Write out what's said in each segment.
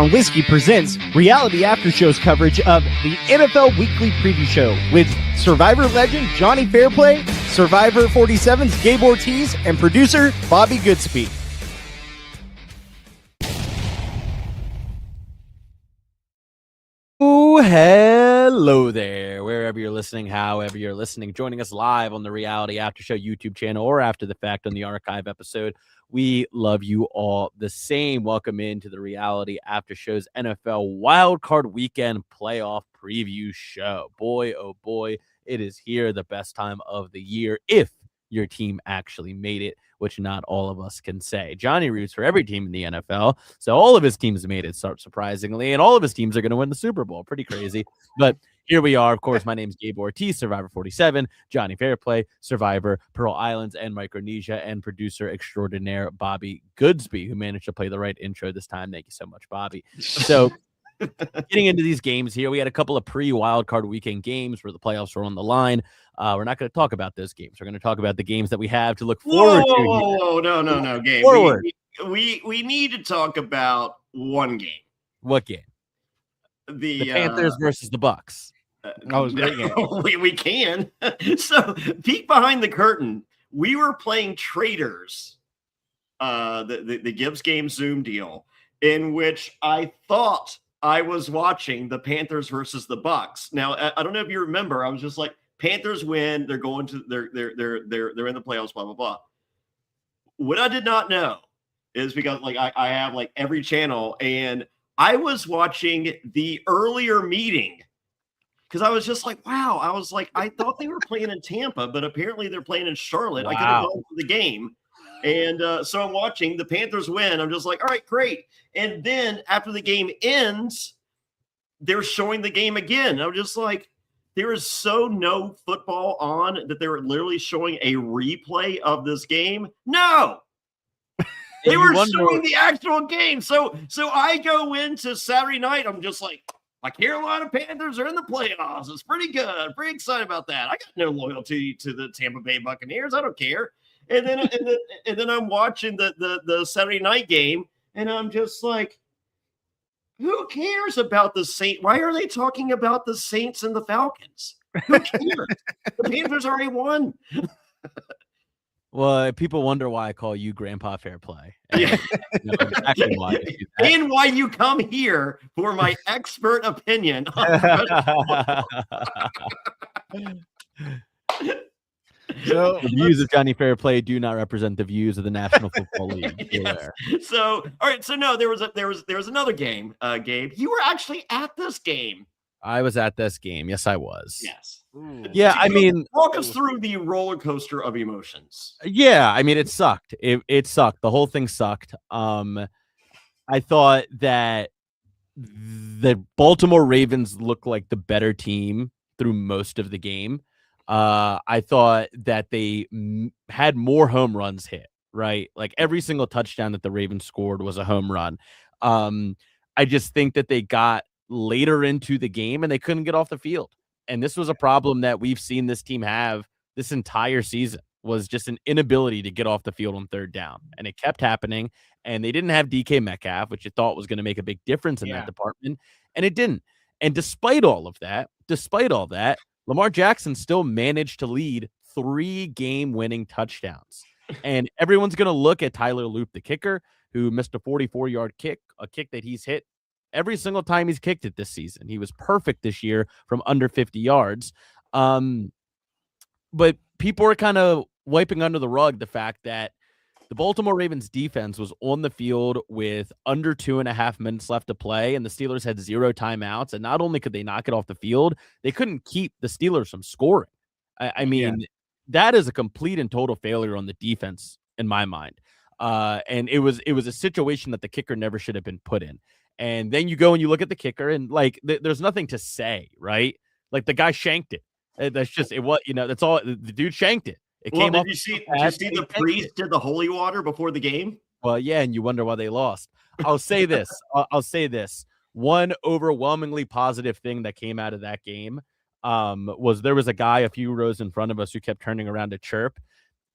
Watertown Whiskey presents Reality After Show's coverage of the NFL Weekly Preview Show with Survivor Legend Jonny Fairplay, Survivor 47's Gabe Ortis, and producer Bobby Goodsby. Oh, hello there, wherever you're listening, however you're listening, joining us live on the Reality After Show YouTube channel or after the fact on the archive episode. We love you all the same. Welcome into the Reality After Show's NFL Wildcard Weekend Playoff Preview Show. Boy, oh boy, it is here, the best time of the year, if your team actually made it, which not all of us can say. Johnny roots for every team in the NFL, so all of his teams made it, surprisingly, and all of his teams are going to win the Super Bowl. Pretty crazy, but here we are. Of course, my name's Gabe Ortis, Survivor 47, Jonny Fairplay, Survivor, Pearl Islands, and Micronesia, and producer extraordinaire Bobby Goodsby, who managed to play the right intro this time. Thank you so much, Bobby. So getting into these games here, we had a couple of pre-wildcard weekend games where the playoffs were on the line. We're not going to talk about those games. We're going to talk about the games that we have to look forward to. Whoa, no, Gabe. We need to talk about one game. What game? The Panthers versus the Bucks. That was great game. we can. So, peek behind the curtain. We were playing Traders, the Gibbs game Zoom deal, in which I thought I was watching the Panthers versus the Bucks. Now, I don't know if you remember. I was just like, Panthers win. They're going to. They're in the playoffs. Blah blah blah. What I did not know is because I have like every channel, and I was watching the earlier meeting. Because I was just like, wow. I was like, I thought they were playing in Tampa, but apparently they're playing in Charlotte. Wow. I could have gone to the game. And so I'm watching the Panthers win. I'm just like, all right, great. And then after the game ends, they're showing the game again. I'm just like, there is so no football on that they were literally showing a replay of this game. No. They were showing the actual game. So I go into Saturday night. I'm just like, my Carolina Panthers are in the playoffs. It's pretty good. I'm pretty excited about that. I got no loyalty to the Tampa Bay Buccaneers. I don't care. And then I'm watching the Saturday night game, and I'm just like, who cares about the Saints? Why are they talking about the Saints and the Falcons? Who cares? The Panthers already won. Well, people wonder why I call you Grandpa Fairplay. And, exactly why I do that. And why you come here for my expert opinion. So, the views of Jonny Fairplay do not represent the views of the National Football League. Yes. So, all right. So, no, there was another game, Gabe. You were actually at this game. I was at this game. Yes, I was. Yes. Yeah, I mean, walk us through the roller coaster of emotions. Yeah, I mean, it sucked. It sucked. The whole thing sucked. I thought that the Baltimore Ravens looked like the better team through most of the game. I thought that they had more home runs hit, right? Like every single touchdown that the Ravens scored was a home run. I just think that they got later into the game and they couldn't get off the field. And this was a problem that we've seen this team have this entire season, was just an inability to get off the field on third down. And it kept happening. And they didn't have DK Metcalf, which you thought was going to make a big difference in that department. And it didn't. And despite all that, Lamar Jackson still managed to lead 3 game-winning touchdowns. And everyone's going to look at Tyler Loop, the kicker, who missed a 44-yard kick, a kick that he's hit every single time he's kicked it this season. He was perfect this year from under 50 yards. But people are kind of wiping under the rug the fact that the Baltimore Ravens defense was on the field with under 2.5 minutes left to play, and the Steelers had 0 timeouts. And not only could they not get off the field, they couldn't keep the Steelers from scoring. I mean, that is a complete and total failure on the defense in my mind. And it was a situation that the kicker never should have been put in. And then you go and you look at the kicker, and like there's nothing to say, right? Like the guy shanked it. That's just it. What that's all. The dude shanked it. It came off. Did you see the priest did the holy water before the game? Well, yeah, and you wonder why they lost. I'll say this. I'll say this. One overwhelmingly positive thing that came out of that game was there was a guy a few rows in front of us who kept turning around to chirp,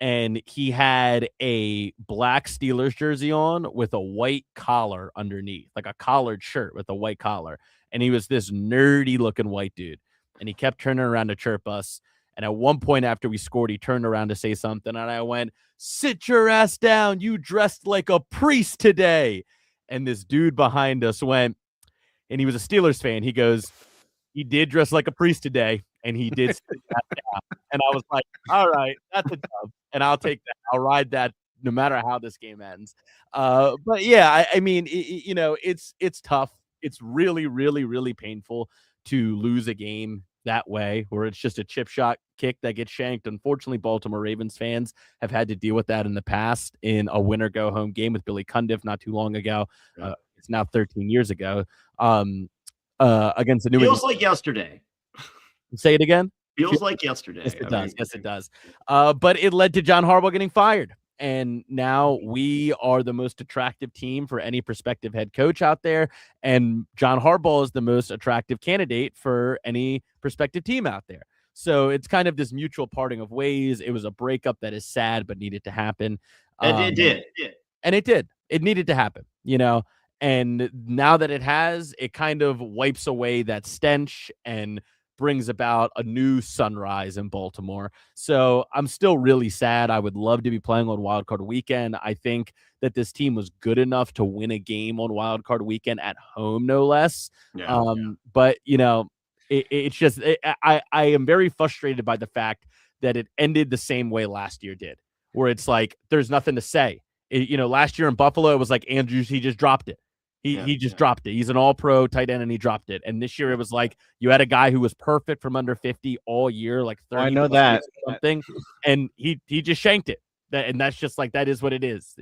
and he had a black Steelers jersey on with a white collar underneath, like a collared shirt with a white collar. And he was this nerdy looking white dude. And he kept turning around to chirp us. And at one point after we scored, he turned around to say something. And I went, "Sit your ass down. You dressed like a priest today." And this dude behind us went, and he was a Steelers fan. He goes, "He did dress like a priest today. And he did sit that down." And I was like, all right, that's a dub. And I'll take that. I'll ride that no matter how this game ends. But yeah, I mean, it's tough. It's really, really, really painful to lose a game that way, where it's just a chip shot kick that gets shanked. Unfortunately, Baltimore Ravens fans have had to deal with that in the past in a winner go home game with Billy Cundiff not too long ago. It's now 13 years ago. Against the New England. Feels like yesterday. Say it again. Feels like yesterday. Yes, it does. Yes, it does. But it led to John Harbaugh getting fired. And now we are the most attractive team for any prospective head coach out there. And John Harbaugh is the most attractive candidate for any prospective team out there. So it's kind of this mutual parting of ways. It was a breakup that is sad, but needed to happen. It did. And it did. It needed to happen, And now that it has, it kind of wipes away that stench and brings about a new sunrise in Baltimore. So I'm still really sad. I would love to be playing on Wildcard Weekend. I think that this team was good enough to win a game on Wildcard Weekend at home, no less. But, it's just I am very frustrated by the fact that it ended the same way last year did, where it's like there's nothing to say. Last year in Buffalo, it was like Andrews, he just dropped it. He just dropped it. He's an all-pro tight end, and he dropped it. And this year, it was like you had a guy who was perfect from under 50 all year, like 30. I know that something, and he just shanked it. And that's just like that is what it is,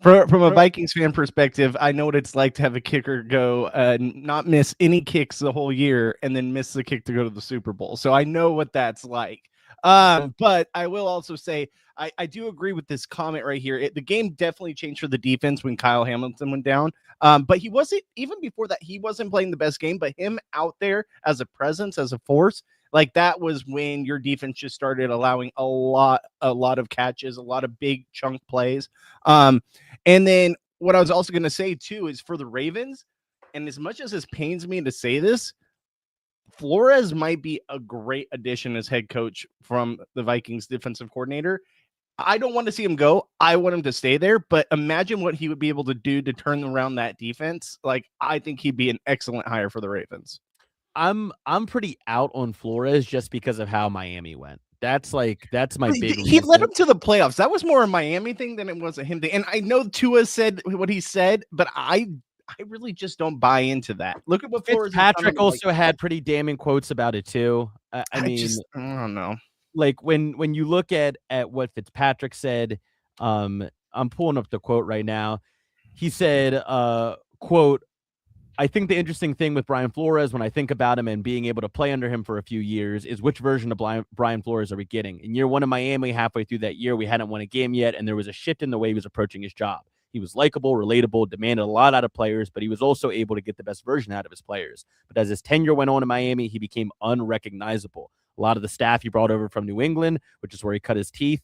From a Vikings fan perspective, I know what it's like to have a kicker go not miss any kicks the whole year and then miss the kick to go to the Super Bowl. So I know what that's like. But I will also say I do agree with this comment right here. The game definitely changed for the defense when Kyle Hamilton went down. But he wasn't, even before that, he wasn't playing the best game, but him out there as a presence, as a force, like that was when your defense just started allowing a lot of catches, a lot of big chunk plays. And then what I was also going to say too is for the Ravens, and as much as this pains me to say this, Flores might be a great addition as head coach from the Vikings defensive coordinator. I don't want to see him go. I want him to stay there, but imagine what he would be able to do to turn around that defense. Like, I think he'd be an excellent hire for the Ravens. I'm pretty out on Flores just because of how Miami went. That's my big He led him to the playoffs. That was more a Miami thing than it was a him thing. And I know Tua said what he said, but I really just don't buy into that. Look at what Flores. Patrick also had pretty damning quotes about it too. I don't know. Like when you look at what Fitzpatrick said, I'm pulling up the quote right now. He said, quote, "I think the interesting thing with Brian Flores, when I think about him and being able to play under him for a few years, is which version of Brian Flores are we getting? In year one of Miami, halfway through that year, we hadn't won a game yet, and there was a shift in the way he was approaching his job. He was likable, relatable, demanded a lot out of players, but he was also able to get the best version out of his players. But as his tenure went on in Miami, he became unrecognizable. A lot of the staff he brought over from New England, which is where he cut his teeth.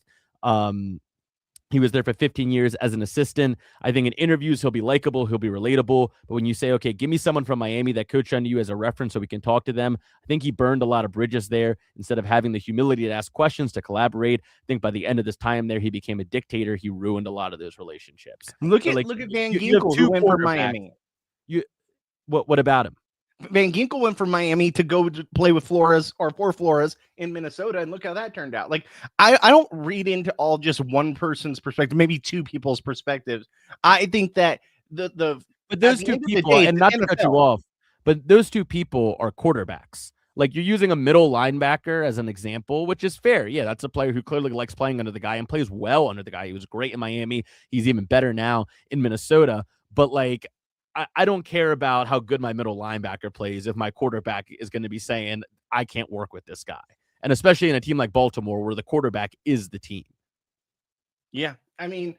He was there for 15 years as an assistant. I think in interviews, he'll be likable, he'll be relatable. But when you say, okay, give me someone from Miami that coached under you as a reference so we can talk to them, I think he burned a lot of bridges there. Instead of having the humility to ask questions, to collaborate, I think by the end of this time there, he became a dictator. He ruined a lot of those relationships. Look at Van Ginkel, who went for Miami. What about him? Van Ginkel went from Miami to go to play with Flores or for Flores in Minnesota, and look how that turned out. Like, I don't read into all just one person's perspective, maybe two people's perspectives. I think that but those two people, and not to cut you off, but those two people are quarterbacks. Like, you're using a middle linebacker as an example, which is fair. Yeah, that's a player who clearly likes playing under the guy and plays well under the guy. He was great in Miami. He's even better now in Minnesota. But like, I don't care about how good my middle linebacker plays if my quarterback is going to be saying, I can't work with this guy. And especially in a team like Baltimore where the quarterback is the team. Yeah. I mean,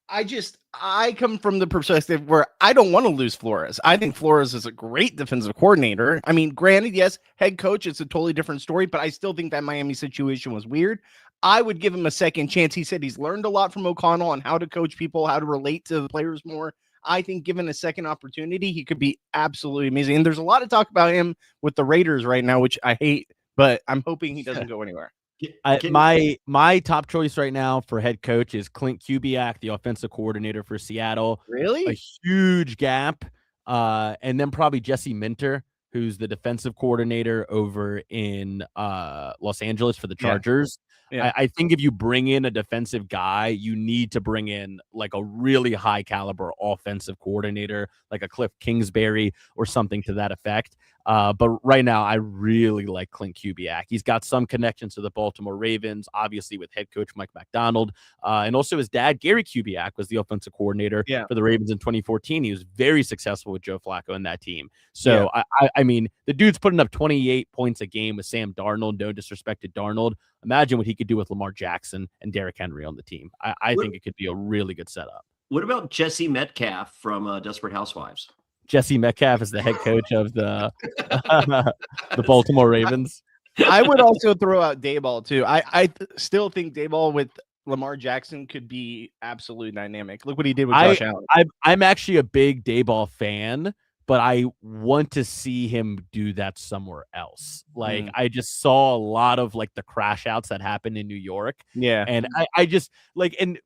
I come from the perspective where I don't want to lose Flores. I think Flores is a great defensive coordinator. I mean, granted, yes, head coach, it's a totally different story, but I still think that Miami situation was weird. I would give him a second chance. He said he's learned a lot from O'Connell on how to coach people, how to relate to the players more. I think given a second opportunity, he could be absolutely amazing. And there's a lot of talk about him with the Raiders right now, which I hate, but I'm hoping he doesn't go anywhere. My top choice right now for head coach is Clint Kubiak, the offensive coordinator for Seattle. Really? A huge gap. And then probably Jesse Minter, who's the defensive coordinator over in Los Angeles for the Chargers. Yeah. I think if you bring in a defensive guy, you need to bring in like a really high caliber offensive coordinator, like a Cliff Kingsbury or something to that effect. But right now, I really like Clint Kubiak. He's got some connections to the Baltimore Ravens, obviously with head coach Mike Macdonald. And also his dad, Gary Kubiak, was the offensive coordinator for the Ravens in 2014. He was very successful with Joe Flacco and that team. So, I mean, the dude's putting up 28 points a game with Sam Darnold. No disrespect to Darnold. Imagine what he could do with Lamar Jackson and Derrick Henry on the team. I think it could be a really good setup. What about Jesse Metcalf from Desperate Housewives? Jesse Metcalf is the head coach of the the Baltimore Ravens. I would also throw out Dayball too. I still think Dayball with Lamar Jackson could be absolutely dynamic. Look what he did with Josh Allen. I'm actually a big Dayball fan, but I want to see him do that somewhere else. Like I just saw a lot of like the crash outs that happened in New York. Yeah. And I just like, and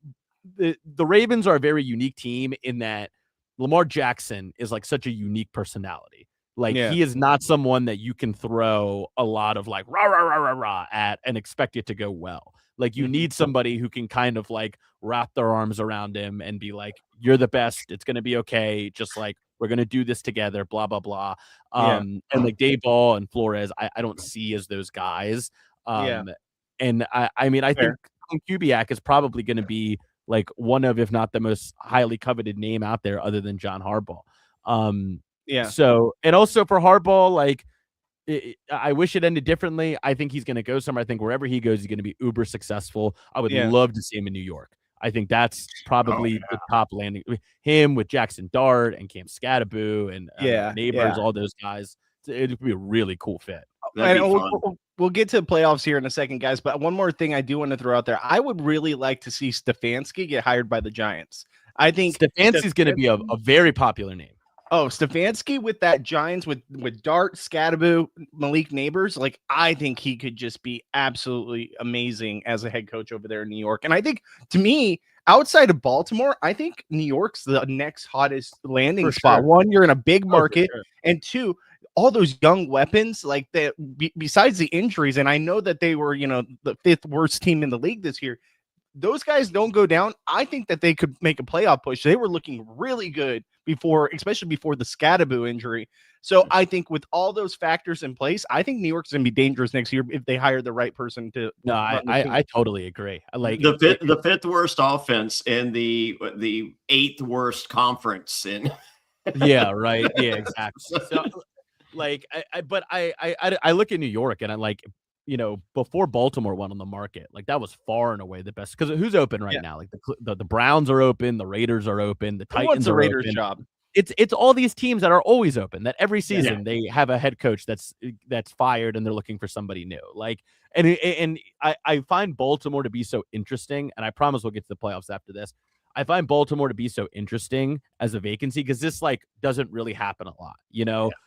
the Ravens are a very unique team in that Lamar Jackson is like such a unique personality. Like he is not someone that you can throw a lot of like rah, rah, rah, rah, rah at and expect it to go well. Like you need somebody who can kind of like wrap their arms around him and be like, you're the best. It's going to be okay. Just like, we're going to do this together, blah, blah, blah. And like Dayball and Flores, I don't see as those guys. And I mean, I think Kubiak is probably going to be like one of, if not the most highly coveted name out there other than John Harbaugh. So, and also for Harbaugh, like I wish it ended differently. I think he's going to go somewhere. I think wherever he goes, he's going to be uber successful. I would love to see him in New York. I think that's probably the top landing. Him with Jackson Dart and Cam Scattaboo and Neighbors, all those guys. It would be a really cool fit. We'll get to playoffs here in a second, guys. But one more thing I do want to throw out there. I would really like to see Stefanski get hired by the Giants. I think Stefanski's going to be a very popular name. Oh, Stefanski with that Giants with Dart, Scattaboo, Malik Neighbors, like I think he could just be absolutely amazing as a head coach over there in New York. And I think to me, outside of Baltimore, I think New York's the next hottest landing spot. Sure. One, you're in a big market, and two, all those young weapons, like that. Besides the injuries, and I know that they were, the fifth worst team in the league this year. Those guys don't go down. I think that they could make a playoff push. They were looking really good before, especially before the Scattaboo injury. So I think with all those factors in place, I think New York's going to be dangerous next year if they hire the right person to. No, I totally agree. I like the fifth worst offense in the eighth worst conference in. Yeah, right. Yeah, exactly. So, like, I look at New York and I'm like, before Baltimore went on the market, like that was far and away the best. Because who's open right now? Like the Browns are open, the Raiders are open, the Titans are Raiders open. Job? It's all these teams that are always open. That every season they have a head coach that's fired and they're looking for somebody new. Like and I find Baltimore to be so interesting, and I promise we'll get to the playoffs after this. I find Baltimore to be so interesting as a vacancy because this like doesn't really happen a lot,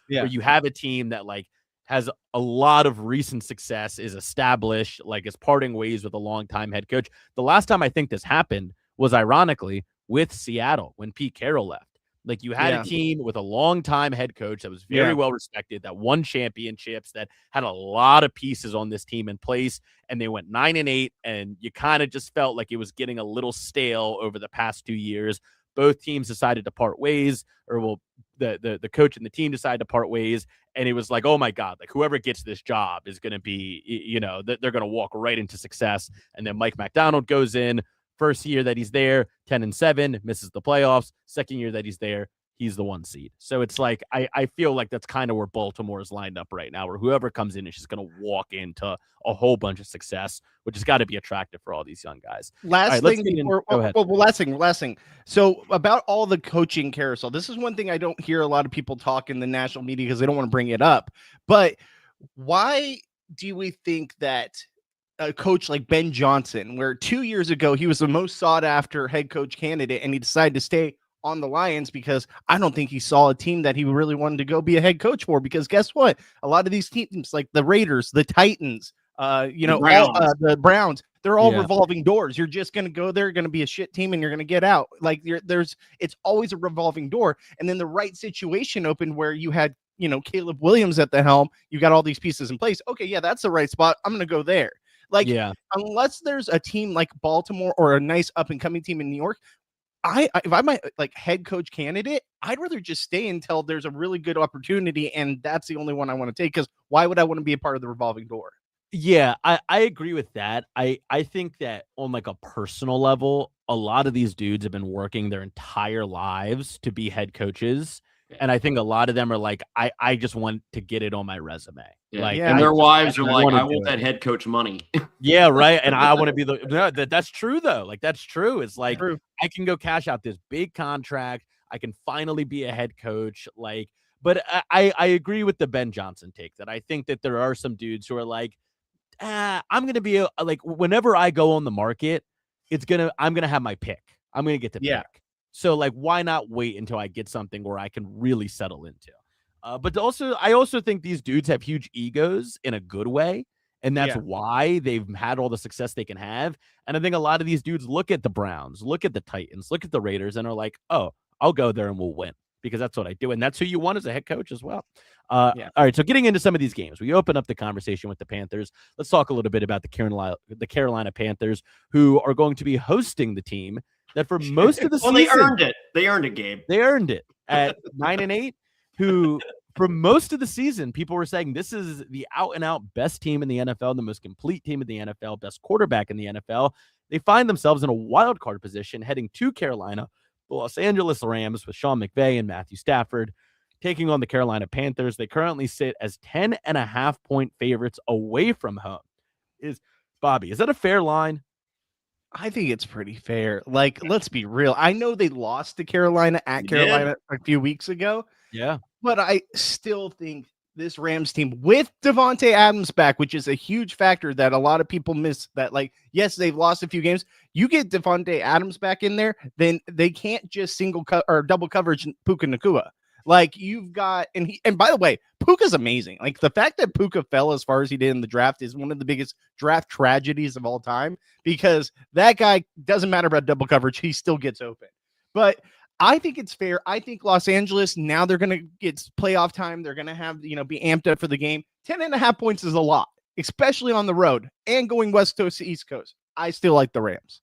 where you have a team that like has a lot of recent success, is established, like is parting ways with a longtime head coach. The last time I think this happened was ironically with Seattle when Pete Carroll left. Like you had a team with a longtime head coach that was very well respected, that won championships, that had a lot of pieces on this team in place, and they went 9-8, and you kind of just felt like it was getting a little stale over the past 2 years. Both teams decided to part ways, or the coach and the team decided to part ways, and it was like, oh my God, like whoever gets this job is going to be, they're going to walk right into success. And then Mike Macdonald goes in. First year that he's there, 10-7, misses the playoffs. Second year that he's there, he's the 1 seed. So it's like I feel like that's kind of where Baltimore is lined up right now, where whoever comes in is just going to walk into a whole bunch of success, which has got to be attractive for all these young guys. Last thing. So about all the coaching carousel, this is one thing I don't hear a lot of people talk in the national media because they don't want to bring it up. But why do we think that a coach like Ben Johnson, where 2 years ago he was the most sought after head coach candidate, and he decided to stay on the Lions because I don't think he saw a team that he really wanted to go be a head coach for. Because guess what? A lot of these teams, like the Raiders, the Titans, the Browns, they're all revolving doors. You're just going to go there, going to be a shit team, and you're going to get out. Like it's always a revolving door. And then the right situation opened where you had, Caleb Williams at the helm. You got all these pieces in place. Okay, yeah, that's the right spot. I'm going to go there. Like, unless there's a team like Baltimore or a nice up and coming team in New York, if I'm a head coach candidate, I'd rather just stay until there's a really good opportunity, and that's the only one I want to take. Because why would I want to be a part of the revolving door? Yeah, I agree with that. I think that on like a personal level, a lot of these dudes have been working their entire lives to be head coaches. And I think a lot of them are like, I just want to get it on my resume. Yeah. And their wives are like, I want that head coach money. Yeah, right. And I want to be that's true though. Like that's true. It's like I can go cash out this big contract. I can finally be a head coach. Like, but I agree with the Ben Johnson take that I think that there are some dudes who are like, I'm gonna be like whenever I go on the market, I'm gonna have my pick. I'm gonna get to pick. So like, why not wait until I get something where I can really settle into? But I also think these dudes have huge egos in a good way. And that's why they've had all the success they can have. And I think a lot of these dudes look at the Browns, look at the Titans, look at the Raiders, and are like, oh, I'll go there and we'll win because that's what I do. And that's who you want as a head coach as well. All right. So getting into some of these games, we open up the conversation with the Panthers. Let's talk a little bit about the Carolina Panthers, who are going to be hosting the team that for most of the season, they earned it. They earned it, Gabe. They earned it at 9-8. Who, for most of the season, people were saying this is the out-and-out best team in the NFL, the most complete team in the NFL, best quarterback in the NFL. They find themselves in a wild card position heading to Carolina, the Los Angeles Rams with Sean McVay and Matthew Stafford taking on the Carolina Panthers. They currently sit as 10.5-point favorites away from home. Bobby, is that a fair line? I think it's pretty fair. Like, let's be real. I know they lost to Carolina at Carolina a few weeks ago. Yeah. But I still think this Rams team with Devontae Adams back, which is a huge factor that a lot of people miss, that like, yes, they've lost a few games. You get Devontae Adams back in there, then they can't just or double coverage Puka Nacua. Like you've got, and by the way, Puka's amazing. Like the fact that Puka fell as far as he did in the draft is one of the biggest draft tragedies of all time, because that guy doesn't matter about double coverage. He still gets open. But I think it's fair. I think Los Angeles, now they're going to get playoff time. They're going to have, be amped up for the game. 10.5 points is a lot, especially on the road and going West Coast to East Coast. I still like the Rams.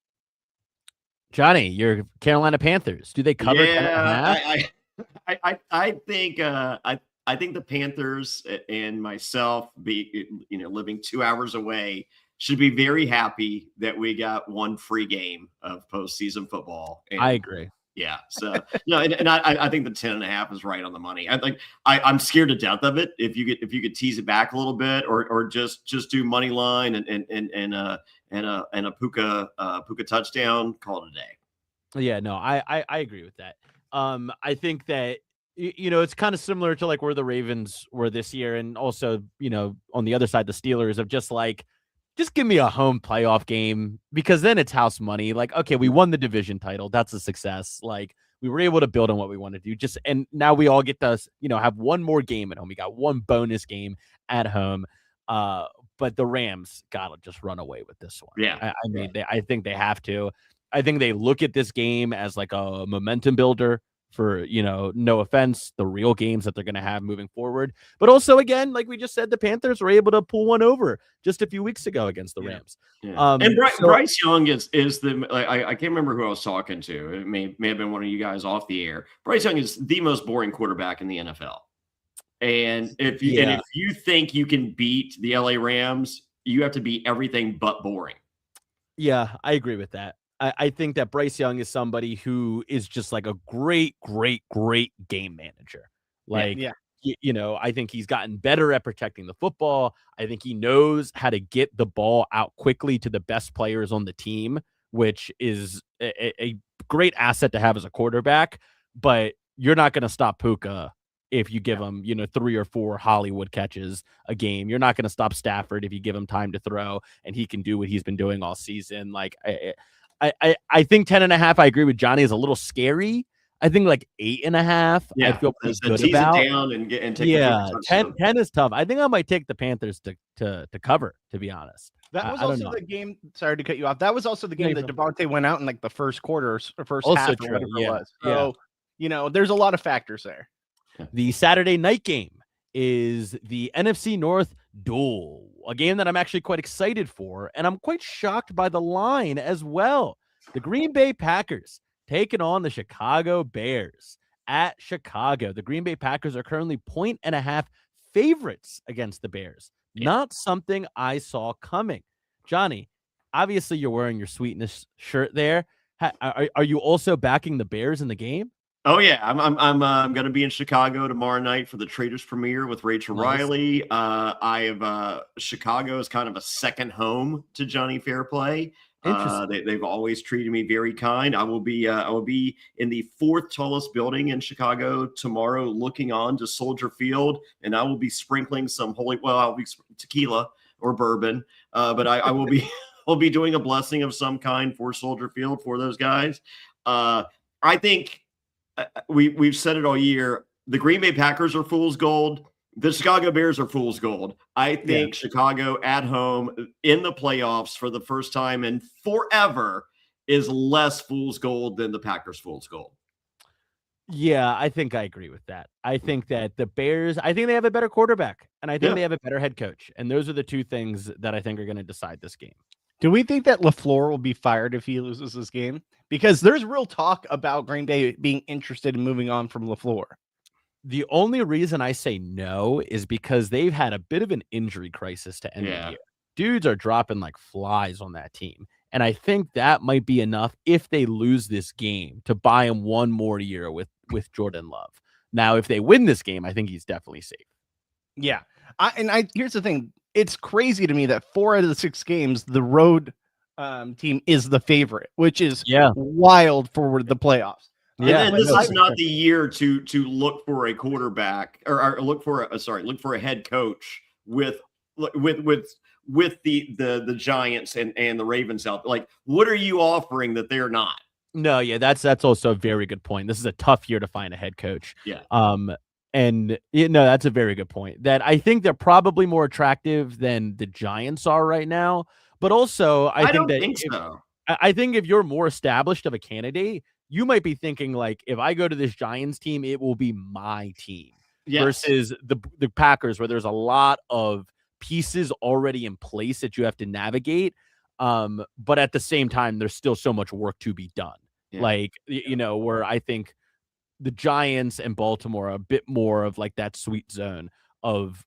Johnny, your Carolina Panthers, do they cover 10.5? I think the Panthers and myself, living 2 hours away, should be very happy that we got one free game of postseason football. And I agree. Yeah. So and I think the 10.5 is right on the money. I'm scared to death of it. If you could tease it back a little bit, or just do money line and a Puka touchdown, call it a day. Yeah, no, I agree with that. I think that, it's kind of similar to like where the Ravens were this year. And also, on the other side, the Steelers of just give me a home playoff game, because then it's house money. Like, okay, we won the division title. That's a success. Like we were able to build on what we want to do. And now we all get to, have one more game at home. We got one bonus game at home. But the Rams got to just run away with this one. Yeah. I think they have to. I think they look at this game as like a momentum builder for, no offense, the real games that they're going to have moving forward. But also, again, like we just said, the Panthers were able to pull one over just a few weeks ago against the Rams. Yeah. And Bryce Young is the I can't remember who I was talking to. It may have been one of you guys off the air. Bryce Young is the most boring quarterback in the NFL. And if you think you can beat the LA Rams, you have to be everything but boring. Yeah, I agree with that. I think that Bryce Young is somebody who is just like a great, great, great game manager. Like, I think he's gotten better at protecting the football. I think he knows how to get the ball out quickly to the best players on the team, which is a great asset to have as a quarterback. But you're not going to stop Puka if you give him, 3 or 4 Hollywood catches a game. You're not going to stop Stafford if you give him time to throw and he can do what he's been doing all season. Like I think 10.5, I agree with Johnny, is a little scary. I think like 8.5, I feel pretty good about. It down and take 10 is tough. I think I might take the Panthers to cover, to be honest. That was also the game. Sorry to cut you off. That was also the game that Devontae went out in like the first quarter or first half or whatever it was. So, there's a lot of factors there. The Saturday night game is the NFC North duel, a game that I'm actually quite excited for, and I'm quite shocked by the line as well. The Green Bay Packers taking on the Chicago Bears at Chicago. The Green Bay Packers are currently 1.5 favorites against the Bears. Not something I saw coming. Johnny, obviously you're wearing your Sweetness shirt there. Are you also backing the Bears in the game? Oh yeah, I'm going to be in Chicago tomorrow night for the Traders premiere with Rachel Riley. Chicago is kind of a second home to Jonny Fairplay. They've always treated me very kind. I will be in the 4th tallest building in Chicago tomorrow, looking on to Soldier Field, and I will be sprinkling some I'll be tequila or bourbon, but I will be will be doing a blessing of some kind for Soldier Field for those guys. I think we've said it all year. The Green Bay Packers are fool's gold. The Chicago Bears are fool's gold. I think Chicago at home in the playoffs for the first time in forever is less fool's gold than the Packers fool's gold. Yeah, I think I agree with that. I think that the Bears, I think they have a better quarterback, and I think they have a better head coach. And those are the two things that I think are going to decide this game. Do we think that LaFleur will be fired if he loses this game? Because there's real talk about Green Bay being interested in moving on from LaFleur. The only reason I say no is because they've had a bit of an injury crisis to end the year. Dudes are dropping like flies on that team. And I think that might be enough if they lose this game to buy him one more year with Jordan Love. Now, if they win this game, I think he's definitely safe. Yeah. Here's the thing. It's crazy to me that 4 out of the 6 games, the road team is the favorite, which is wild for the playoffs. Yeah, and this is not the year to look for a quarterback or look for a head coach with the Giants and the Ravens out. Like, what are you offering that they're not? No, yeah, that's also a very good point. This is a tough year to find a head coach. Yeah. And that's a very good point. That I think they're probably more attractive than the Giants are right now. But also, I think if you're more established of a candidate, you might be thinking like, if I go to this Giants team, it will be my team versus the Packers, where there's a lot of pieces already in place that you have to navigate. But at the same time, there's still so much work to be done. Yeah. Like, where I think the Giants and Baltimore are a bit more of like that sweet zone of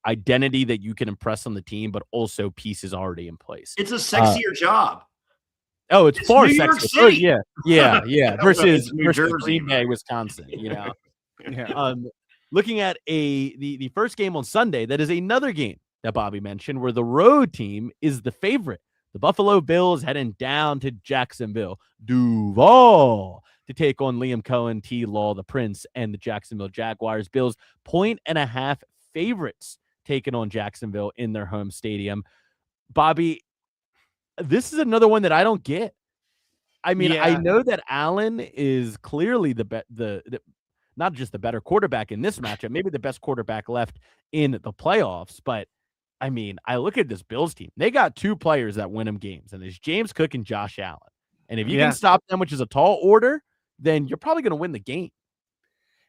identity that you can impress on the team, but also pieces already in place. It's a sexier job. Oh, it's far New York sexier. City. Yeah. versus Jersey, Green Bay, Wisconsin. Looking at the first game on Sunday, that is another game that Bobby mentioned, where the road team is the favorite. The Buffalo Bills heading down to Jacksonville, Duval, to take on Liam Cohen, T. Law, the Prince, and the Jacksonville Jaguars. Bills 1.5 favorites taking on Jacksonville in their home stadium. Bobby, this is another one that I don't get. I mean, I know that Allen is clearly the not just the better quarterback in this matchup, maybe the best quarterback left in the playoffs. But I mean, I look at this Bills team. They got 2 players that win them games, and it's James Cook and Josh Allen. And if you can stop them, which is a tall order, then you're probably going to win the game.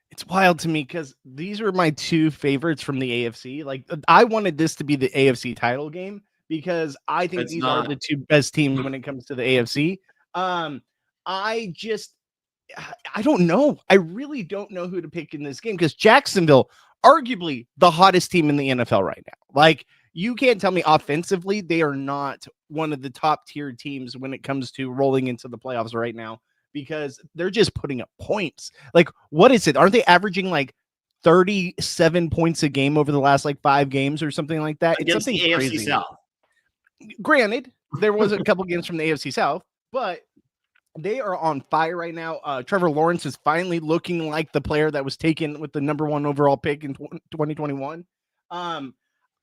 It's wild to me because these were my 2 favorites from the AFC. Like, I wanted this to be the AFC title game because I think these are the 2 best teams when it comes to the AFC. I don't know. I really don't know who to pick in this game because Jacksonville, arguably the hottest team in the NFL right now. Like, you can't tell me offensively they are not one of the top tier teams when it comes to rolling into the playoffs right now, because they're just putting up points. Like, what is it? Aren't they averaging like 37 points a game over the last like 5 games or something like that? Against it's something the crazy. AFC South. Granted, there was a couple games from the AFC South, but They are on fire right now. Trevor Lawrence is finally looking like the player that was taken with the number 1 overall pick in 2021.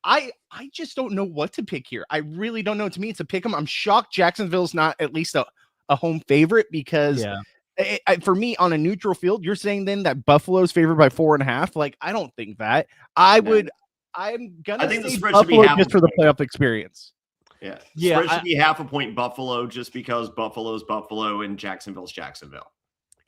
I just don't know what to pick here. I really don't know. To me, it's a pick 'em. I'm shocked Jacksonville's not at least a home favorite because for me on a neutral field, you're saying then that Buffalo's favored by 4.5. Like, I don't think that. I'm gonna think the say spread Buffalo should be just for the playoff experience. Yeah. Spread should be 0.5 point Buffalo just because Buffalo's Buffalo and Jacksonville's Jacksonville.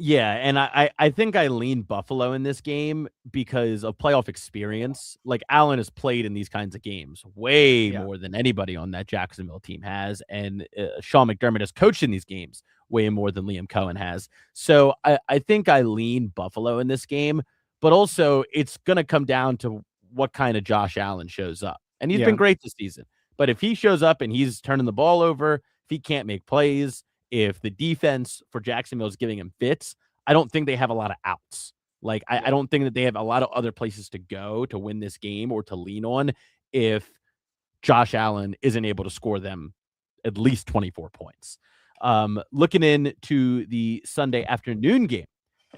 Yeah, and I think I lean Buffalo in this game because of playoff experience. Like, Allen has played in these kinds of games way more than anybody on that Jacksonville team has, and Sean McDermott has coached in these games way more than Liam Cohen has. So I think I lean Buffalo in this game, but also it's going to come down to what kind of Josh Allen shows up. And he's been great this season. But if he shows up and he's turning the ball over, if he can't make plays, if the defense for Jacksonville is giving him fits, I don't think they have a lot of outs. Like, I don't think that they have a lot of other places to go to win this game or to lean on if Josh Allen isn't able to score them at least 24 points. Looking into the Sunday afternoon game,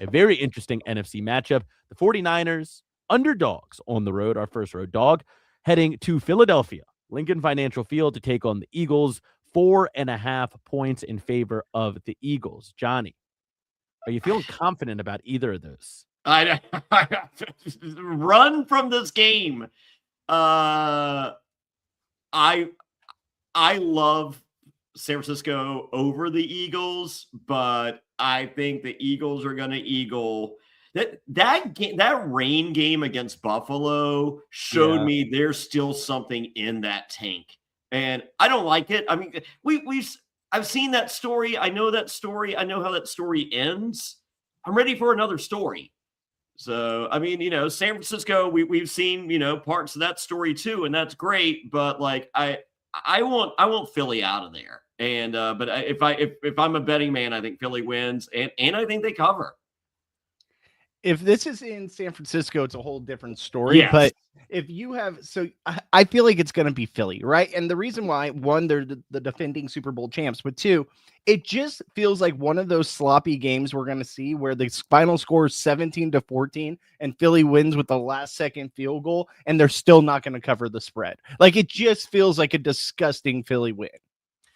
a very interesting NFC matchup. The 49ers, underdogs on the road, our first road dog, heading to Philadelphia, Lincoln Financial Field to take on the Eagles. 4.5 points in favor of the Eagles. Johnny, are you feeling confident about either of those? I run from this game. I love San Francisco over the Eagles, but I think the Eagles are going to eagle. That rain game against Buffalo showed me there's still something in that tank. And I don't like it. I mean, I've seen that story. I know that story. I know how that story ends. I'm ready for another story. So, I mean, San Francisco, we've seen, parts of that story too, and that's great. But like, I want Philly out of there. And but if I'm a betting man, I think Philly wins, and I think they cover. If this is in San Francisco, it's a whole different story. Yes. But if you have, I feel like it's going to be Philly, right? And the reason why, one, they're the defending Super Bowl champs, but two, it just feels like one of those sloppy games we're going to see where the final score is 17-14 and Philly wins with the last second field goal, and they're still not going to cover the spread. Like, it just feels like a disgusting Philly win.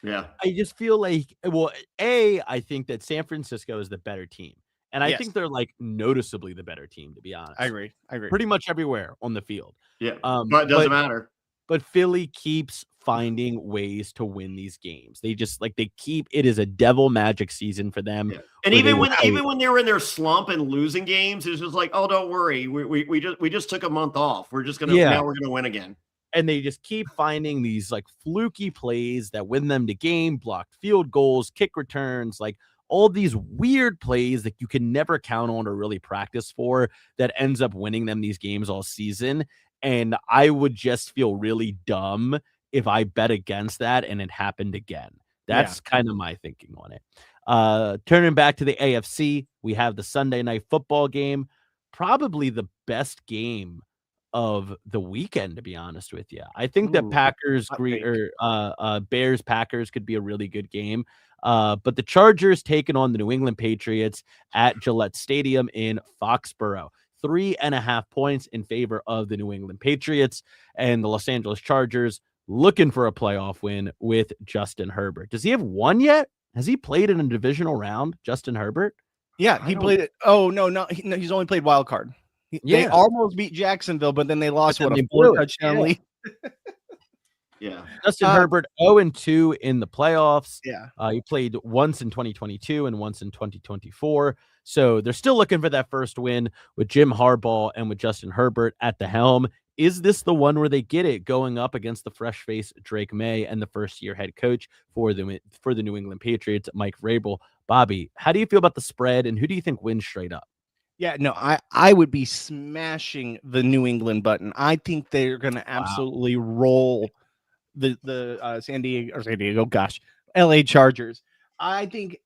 Yeah. I just feel like, well, I think that San Francisco is the better team. And I think they're like noticeably the better team, to be honest. I agree. Pretty much everywhere on the field. Yeah. But it doesn't matter. But Philly keeps finding ways to win these games. They just it is a devil magic season for them. Yeah. And even when they were in their slump and losing games, it's just like, oh, don't worry. We just took a month off. We're just now we're gonna win again. And they just keep finding these like fluky plays that win them the game, blocked field goals, kick returns, like all these weird plays that you can never count on or really practice for that ends up winning them these games all season. And I would just feel really dumb if I bet against that and it happened again. That's kind of my thinking on it. Turning back to the AFC, we have the Sunday night football game, probably the best game of the weekend, to be honest with you. I think that Bears Packers could be a really good game. But the Chargers taking on the New England Patriots at Gillette Stadium in Foxborough. 3.5 points in favor of the New England Patriots, and the Los Angeles Chargers looking for a playoff win with Justin Herbert. Does he have one yet? Has he played in a divisional round, Justin Herbert? Yeah, he played it. Oh, no, he's only played wild card. They almost beat Jacksonville, but then they lost a 4-touchdown lead. Yeah. Justin Herbert 0-2 in the playoffs. Yeah. He played once in 2022 and once in 2024. So they're still looking for that first win with Jim Harbaugh and with Justin Herbert at the helm. Is this the one where they get it going up against the fresh face Drake May and the first-year head coach for the New England Patriots, Mike Vrabel? Bobby, how do you feel about the spread, and who do you think wins straight up? Yeah, no, I would be smashing the New England button. I think they're going to absolutely roll the LA Chargers. I think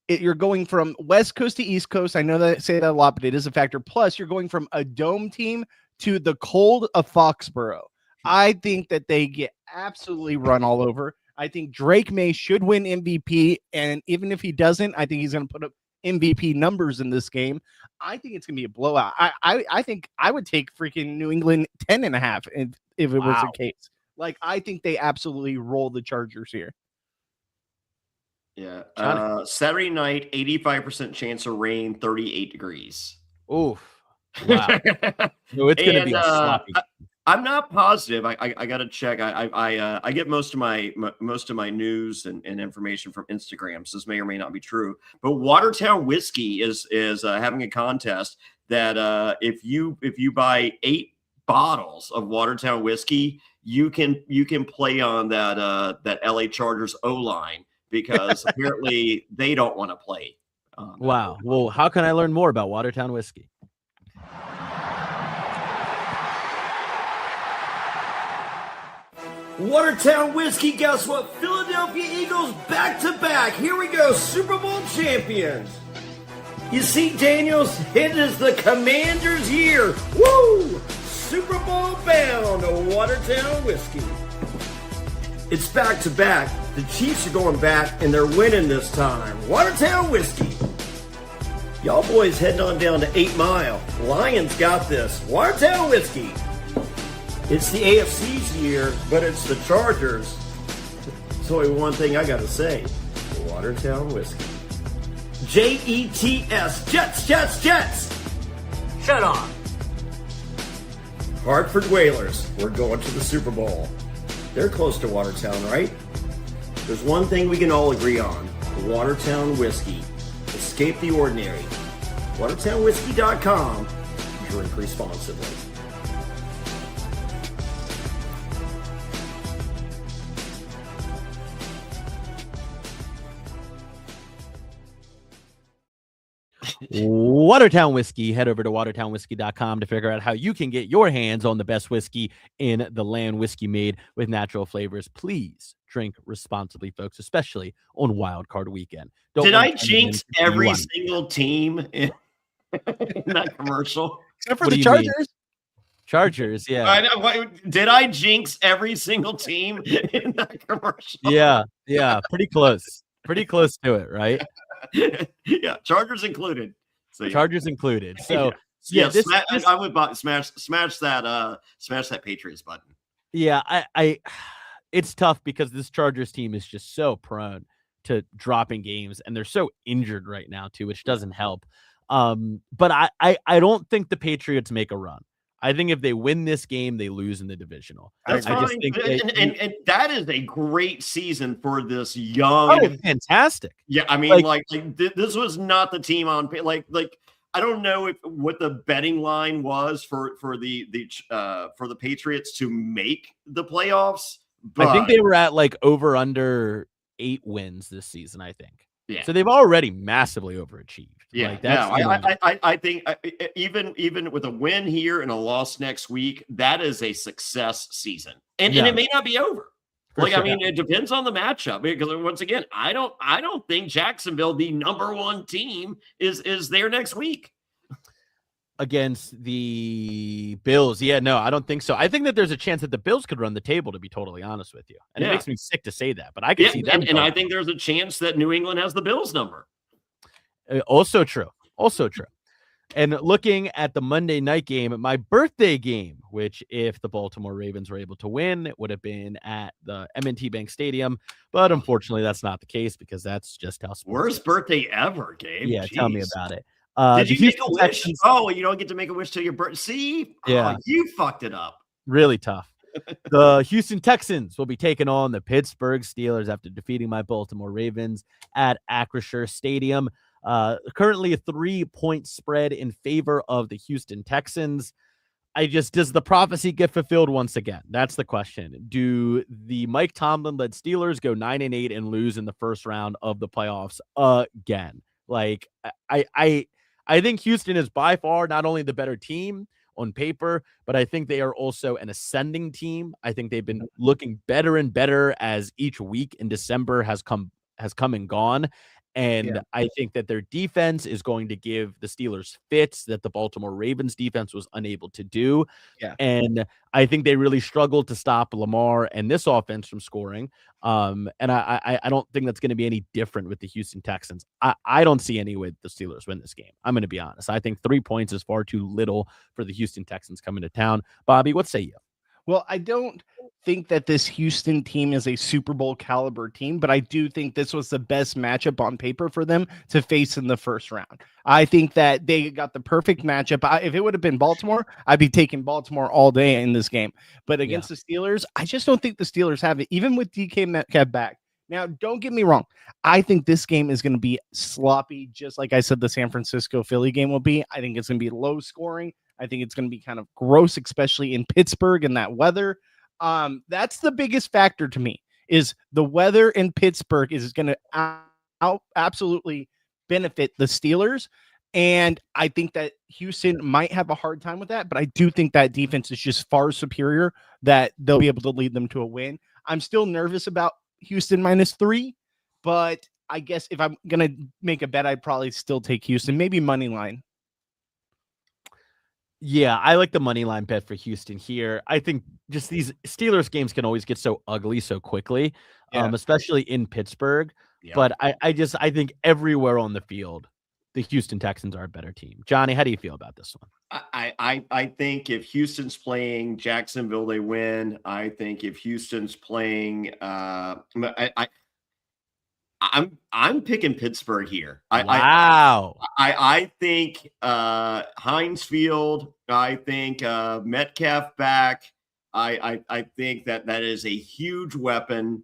you're going from West Coast to East Coast. I know that I say that a lot, but it is a factor. Plus, you're going from a dome team to the cold of Foxborough. I think that they get absolutely run all over. I think Drake May should win MVP, and even if he doesn't, I think he's going to put up MVP numbers in this game. I think it's going to be a blowout. I think I would take freaking New England 10.5 if it was the case. Like, I think they absolutely roll the Chargers here. Yeah. Saturday night, 85% chance of rain, 38 degrees. Oof. Wow. So it's going to be a sloppy. I'm not positive. I got to check. I get most of my news and information from Instagram, so this may or may not be true. But Watertown Whiskey is having a contest that if you buy 8 bottles of Watertown Whiskey, you can play on that LA Chargers O-line, because apparently they don't want to play. Wow. Well, how can I learn more about Watertown Whiskey? Watertown Whiskey, guess what? Philadelphia Eagles back-to-back. Here we go, Super Bowl champions. You see, Daniels, it is the Commanders' year. Woo! Super Bowl bound to Watertown Whiskey. It's back-to-back. The Chiefs are going back, and they're winning this time. Watertown Whiskey. Y'all boys heading on down to 8 Mile. Lions got this. Watertown Whiskey. It's the AFC's year, but it's the Chargers. There's only one thing I got to say. Watertown Whiskey. Jets, Jets. Shut up. Hartford Whalers, we're going to the Super Bowl. They're close to Watertown, right? There's one thing we can all agree on. Watertown Whiskey. Escape the ordinary. WatertownWhiskey.com. Drink responsibly. Watertown Whiskey. Head over to watertownwhiskey.com to figure out how you can get your hands on the best whiskey in the land. Whiskey made with natural flavors. Please drink responsibly, folks, especially on Wild Card Weekend. Did I jinx every single team in that commercial? Except for the Chargers. Chargers, yeah. Did I jinx every single team in that commercial? Yeah. Pretty close. Pretty close to it, right? Yeah, Chargers included. So, Chargers included. So yeah, I would smash that Patriots button. Yeah, I it's tough because this Chargers team is just so prone to dropping games, and they're so injured right now too, which doesn't help. But I don't think the Patriots make a run. I think if they win this game, they lose in the divisional. That's fine. And that is a great season for this young. Oh, fantastic. Yeah, I mean, like this was not the team on like I don't know what the betting line was for the Patriots to make the playoffs. But I think they were at like over under 8 wins this season, I think. Yeah. So they've already massively overachieved. Yeah, like that's I think even with a win here and a loss next week, that is a success season, and it may not be over. Sure. I mean, it depends on the matchup, because once again, I don't think Jacksonville, the number 1 team, is there next week against the Bills. Yeah, no, I don't think so. I think that there's a chance that the Bills could run the table, to be totally honest with you, and it makes me sick to say that, but I can see that. And I think there's a chance that New England has the Bills number. Also true. And looking at the Monday night game, my birthday game, which if the Baltimore Ravens were able to win, it would have been at the M&T Bank Stadium. But unfortunately, that's not the case, because that's just how sports worst birthday ever, Gabe. Yeah, jeez. Tell me about it. Did you make a wish? Texans... Oh, you don't get to make a wish till your birthday. See? Yeah. Oh, you fucked it up. Really tough. The Houston Texans will be taking on the Pittsburgh Steelers after defeating my Baltimore Ravens at Acrisure Stadium. Currently a 3-point spread in favor of the Houston Texans. Does the prophecy get fulfilled once again? That's the question. Do the Mike Tomlin led Steelers go 9-8 and lose in the first round of the playoffs again? Like, I think Houston is by far not only the better team on paper, but I think they are also an ascending team. I think they've been looking better and better as each week in December has come and gone. And I think that their defense is going to give the Steelers fits that the Baltimore Ravens defense was unable to do. Yeah. And I think they really struggled to stop Lamar and this offense from scoring. And I don't think that's going to be any different with the Houston Texans. I don't see any way the Steelers win this game. I'm going to be honest. I think 3 points is far too little for the Houston Texans coming to town. Bobby, what say you? Well, I don't think that this Houston team is a Super Bowl caliber team, but I do think this was the best matchup on paper for them to face in the first round. I think that they got the perfect matchup. If it would have been Baltimore, I'd be taking Baltimore all day in this game. But against the Steelers, I just don't think the Steelers have it, even with DK Metcalf back. Now, don't get me wrong. I think this game is going to be sloppy, just like I said the San Francisco-Philly game will be. I think it's going to be low scoring. I think it's going to be kind of gross, especially in Pittsburgh and that weather. That's the biggest factor to me, is the weather in Pittsburgh is going to absolutely benefit the Steelers. And I think that Houston might have a hard time with that, but I do think that defense is just far superior, that they'll be able to lead them to a win. I'm still nervous about Houston -3, but I guess if I'm going to make a bet, I'd probably still take Houston, maybe money line. Yeah, I like the money line bet for Houston here. I think just these Steelers games can always get so ugly so quickly, especially in Pittsburgh. Yeah. But I think everywhere on the field, the Houston Texans are a better team. Johnny, how do you feel about this one? I think if Houston's playing Jacksonville, they win. I think if Houston's playing, I'm picking Pittsburgh here. Wow. I think Heinz Field. I think Metcalf back. I think that is a huge weapon.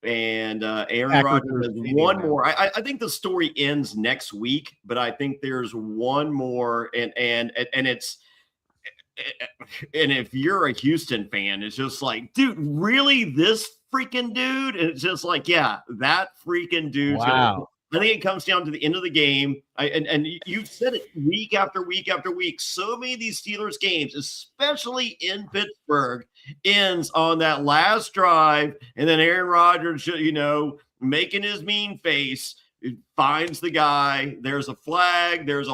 And Aaron Rodgers has one more. I think the story ends next week, but I think there's one more, and it's. And if you're a Houston fan, it's just like, dude, really, this freaking dude? And it's just like, yeah, that freaking dude. Wow. I think it comes down to the end of the game. And you've said it week after week after week. So many of these Steelers games, especially in Pittsburgh, ends on that last drive. And then Aaron Rodgers, making his mean face, finds the guy. There's a flag. There's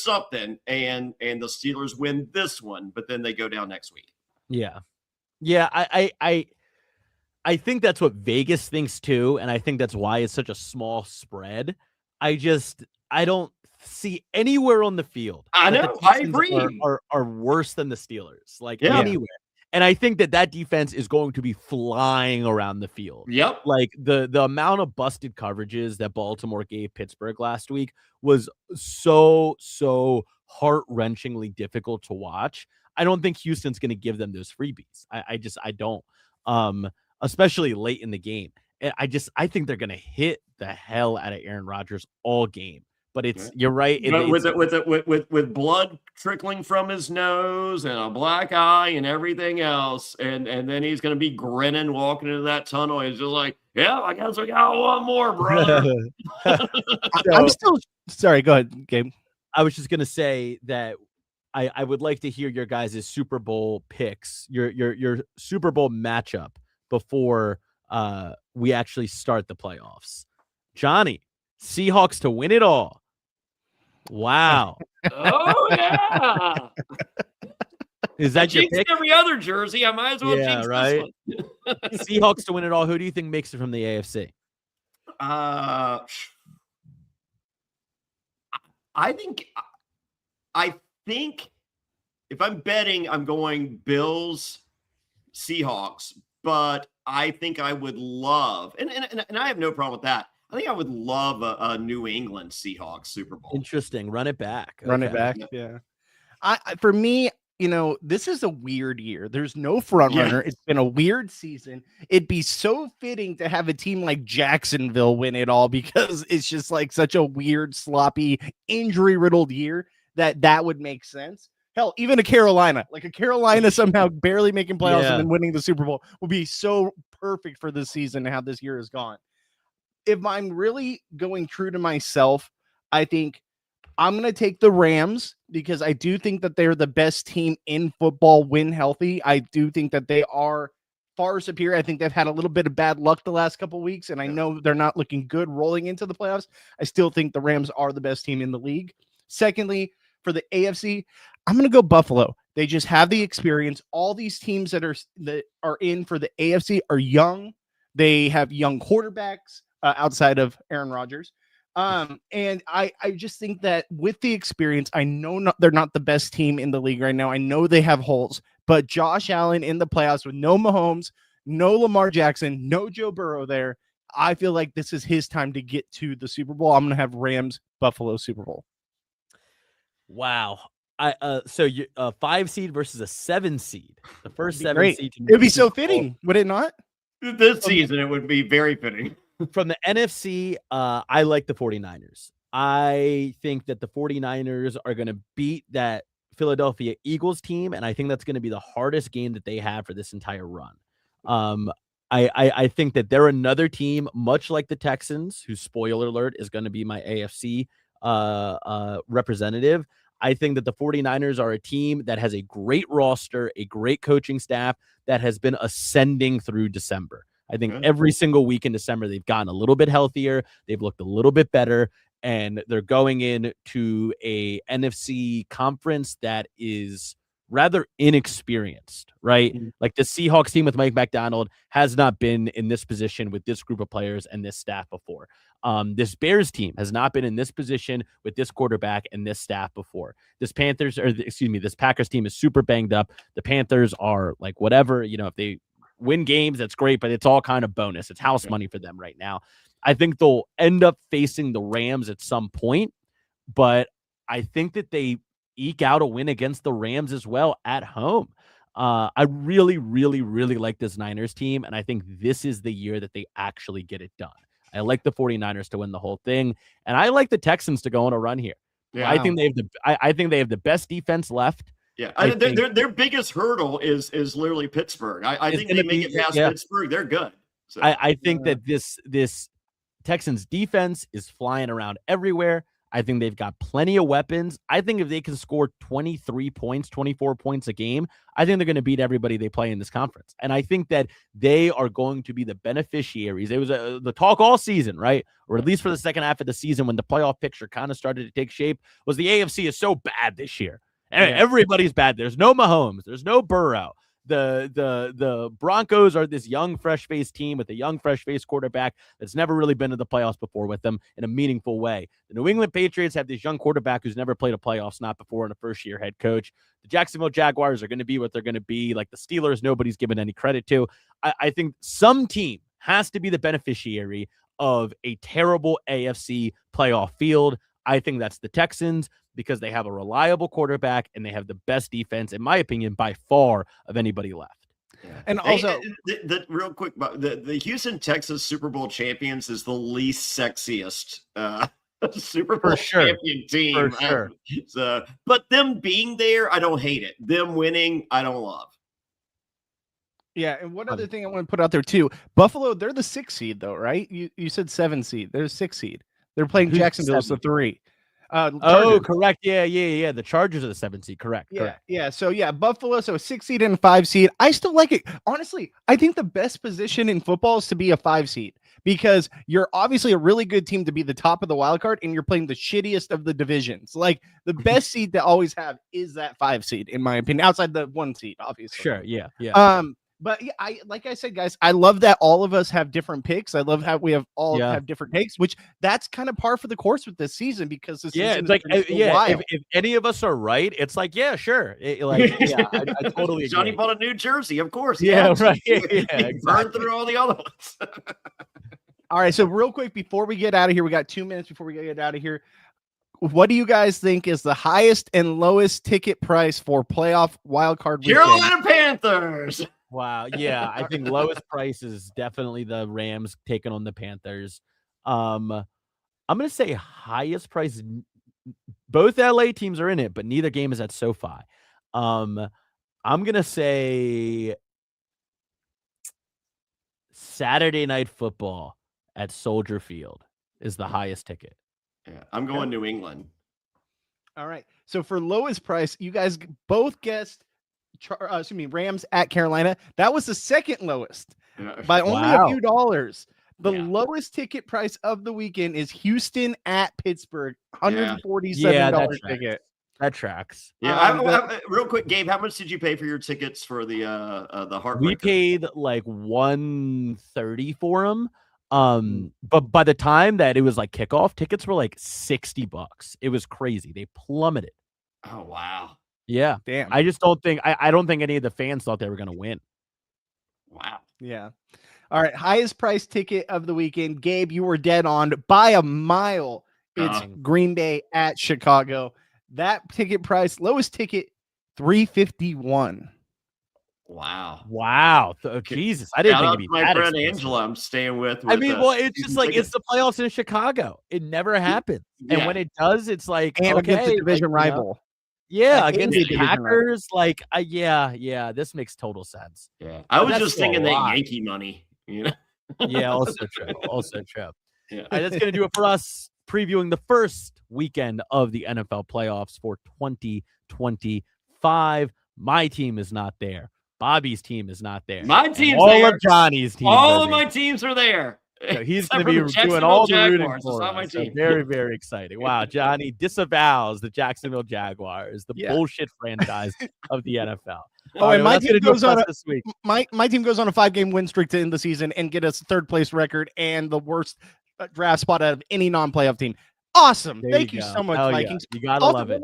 something. And the Steelers win this one, but then they go down next week. Yeah. Yeah. I think that's what Vegas thinks too, and I think that's why it's such a small spread. I don't see anywhere on the field. I know. I agree. Are worse than the Steelers, anywhere. And I think that defense is going to be flying around the field. Yep. Like the amount of busted coverages that Baltimore gave Pittsburgh last week was so heart-wrenchingly difficult to watch. I don't think Houston's going to give them those freebies. I don't. Especially late in the game. And I think they're going to hit the hell out of Aaron Rodgers all game. But you're right. With blood trickling from his nose and a black eye and everything else. And then he's going to be grinning, walking into that tunnel. He's just like, yeah, I guess we got one more, brother. I'm still sorry. Go ahead, Gabe. I was just going to say that I would like to hear your guys' Super Bowl picks, your Super Bowl matchup before we actually start the playoffs. Johnny, Seahawks to win it all. Wow. Oh, yeah. Is that your pick? Every other jersey, I might as well jinx right? this one. Seahawks to win it all. Who do you think makes it from the AFC? I think if I'm betting, I'm going Bills, Seahawks. But I think I would love, and I have no problem with that. I think I would love a New England Seahawks Super Bowl. Interesting. Run it back. Run it back. Yeah. For me, this is a weird year. There's no front runner. It's been a weird season. It'd be so fitting to have a team like Jacksonville win it all, because it's just like such a weird, sloppy, injury-riddled year that would make sense. Hell, even a Carolina somehow barely making playoffs and then winning the Super Bowl would be so perfect for this season and how this year has gone. If I'm really going true to myself, I think I'm going to take the Rams, because I do think that they're the best team in football when healthy. I do think that they are far superior. I think they've had a little bit of bad luck the last couple of weeks, and I know they're not looking good rolling into the playoffs. I still think the Rams are the best team in the league. Secondly, for the AFC, I'm going to go Buffalo. They just have the experience. All these teams that are in for the AFC are young. They have young quarterbacks outside of Aaron Rodgers. And I just think that with the experience, I know they're not the best team in the league right now. I know they have holes, but Josh Allen in the playoffs with no Mahomes, no Lamar Jackson, no Joe Burrow there, I feel like this is his time to get to the Super Bowl. I'm going to have Rams Buffalo Super Bowl. Wow. So you 5 seed versus a 7 seed. The first 7 great. seed. It would be so fitting, would it not? This season, it would be very fitting. From the NFC, I like the 49ers. I think that the 49ers are going to beat that Philadelphia Eagles team, and I think that's going to be the hardest game that they have for this entire run. I think that they're another team, much like the Texans, whose spoiler alert is going to be my AFC representative. I think that the 49ers are a team that has a great roster, a great coaching staff that has been ascending through December. I think every single week in December, they've gotten a little bit healthier. They've looked a little bit better, and they're going into a NFC conference that is rather inexperienced, right? Mm-hmm. Like the Seahawks team with Mike McDonald has not been in this position with this group of players and this staff before. This Bears team has not been in this position with this quarterback and this staff before. This Packers team is super banged up. The Panthers are like whatever, if they win games, that's great, but it's all kind of bonus. It's house money for them right now. I think they'll end up facing the Rams at some point, but I think that they eke out a win against the Rams as well at home. I really, really, really like this Niners team, and I think this is the year that they actually get it done. I like the 49ers to win the whole thing, and I like the Texans to go on a run here. Yeah. I think they have the best defense left. Yeah, their biggest hurdle is literally Pittsburgh. I think they make it past Pittsburgh. They're good. So. I think that this Texans defense is flying around everywhere. I think they've got plenty of weapons. I think if they can score 23 points, 24 points a game, I think they're going to beat everybody they play in this conference. And I think that they are going to be the beneficiaries. It was the talk all season, right? Or at least for the second half of the season when the playoff picture kind of started to take shape, was the AFC is so bad this year. Everybody's bad. There's no Mahomes. There's no Burrow. The Broncos are this young, fresh-faced team with a young, fresh-faced quarterback that's never really been to the playoffs before with them in a meaningful way. The New England Patriots have this young quarterback who's never played a playoffs, not before, and a first-year head coach. The Jacksonville Jaguars are going to be what they're going to be. Like the Steelers, nobody's given any credit to. I think some team has to be the beneficiary of a terrible AFC playoff field. I think that's the Texans, because they have a reliable quarterback and they have the best defense, in my opinion, by far of anybody left. Yeah. And also, real quick, the Houston Texas Super Bowl champions is the least sexiest Super Bowl champion team. For sure. But them being there, I don't hate it. Them winning, I don't love. Yeah, and one other thing I want to put out there too, Buffalo, they're the 6th seed though, right? You said 7 seed. They're 6th seed. They're playing Jacksonville as the 3. Correct. Yeah. The Chargers are the 7th seed. Correct. So Buffalo, so 6 seed and 5 seed. I still like it. Honestly, I think the best position in football is to be a 5 seed, because you're obviously a really good team to be the top of the wild card, and you're playing the shittiest of the divisions. Like the best seed to always have is that 5 seed, in my opinion, outside the 1 seed, obviously. Sure. Yeah. But yeah, like I said, guys, I love that all of us have different picks. I love how we have have different takes, which that's kind of par for the course with this season, because this it's like if any of us are right, it's like sure. I totally agree. Johnny bought a New Jersey, of course. Right. Burn through all the other ones. All right, so real quick before we get out of here, we got 2 minutes before we get out of here. What do you guys think is the highest and lowest ticket price for playoff wildcard weekend? Carolina Panthers. Wow. Yeah, I think lowest price is definitely the Rams taking on the Panthers. I'm going to say highest price. Both LA teams are in it, but neither game is at SoFi. I'm going to say Saturday Night Football at Soldier Field is the highest ticket. Yeah, I'm going New England. All right. So for lowest price, you guys both guessed Rams at Carolina. That was the second lowest by only Wow. a few dollars. The lowest ticket price of the weekend is Houston at Pittsburgh, $147 ticket. That tracks. Yeah. Real quick, Gabe, how much did you pay for your tickets for the Heartbreaker? We paid like $130 for them. But by the time that it was like kickoff, tickets were like $60. It was crazy. They plummeted. Oh wow. Yeah. Damn. I just don't think I don't think any of the fans thought they were gonna win. Wow. Yeah. All right. Highest price ticket of the weekend. Gabe, you were dead on by a mile. It's Green Bay at Chicago. That ticket price, lowest ticket, $351. Wow. Jesus. I didn't think it'd be my that friend expensive. Angela I'm staying with I mean, well, it's just like it's the playoffs in Chicago. It never happens. Yeah. And when it does, it's like And against the division rival. Yeah, against the Packers. Like, yeah, this makes total sense. Yeah. I was just thinking that Yankee money, you know. Yeah, also true. Yeah. All right, that's going to do it for us previewing the first weekend of the NFL playoffs for 2025. My team is not there. Bobby's team is not there. My team's all there. Of Johnny's team. All of my teams are there. So he's going to be doing all the rooting for us. So very, very exciting. Wow, Johnny disavows the Jacksonville Jaguars, the bullshit franchise of the NFL. Oh, and my team goes on this week. My team goes on a 5-game win streak to end the season and get us third place record and the worst draft spot out of any non-playoff team. Awesome. Thank you so much, Vikings. You gotta love it.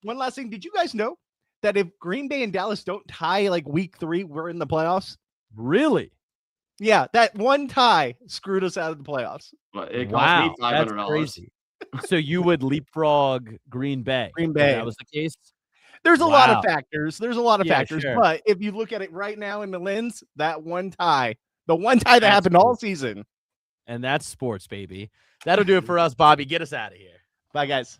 One last thing. Did you guys know that if Green Bay and Dallas don't tie like week 3, we're in the playoffs? Really? Yeah, that one tie screwed us out of the playoffs. It cost me $500. That's crazy. So you would leapfrog Green Bay. Green Bay. If that was the case. There's a lot of factors. Sure. But if you look at it right now in the lens, that one tie, the one tie that happened all season. And that's sports, baby. That'll do it for us, Bobby. Get us out of here. Bye, guys.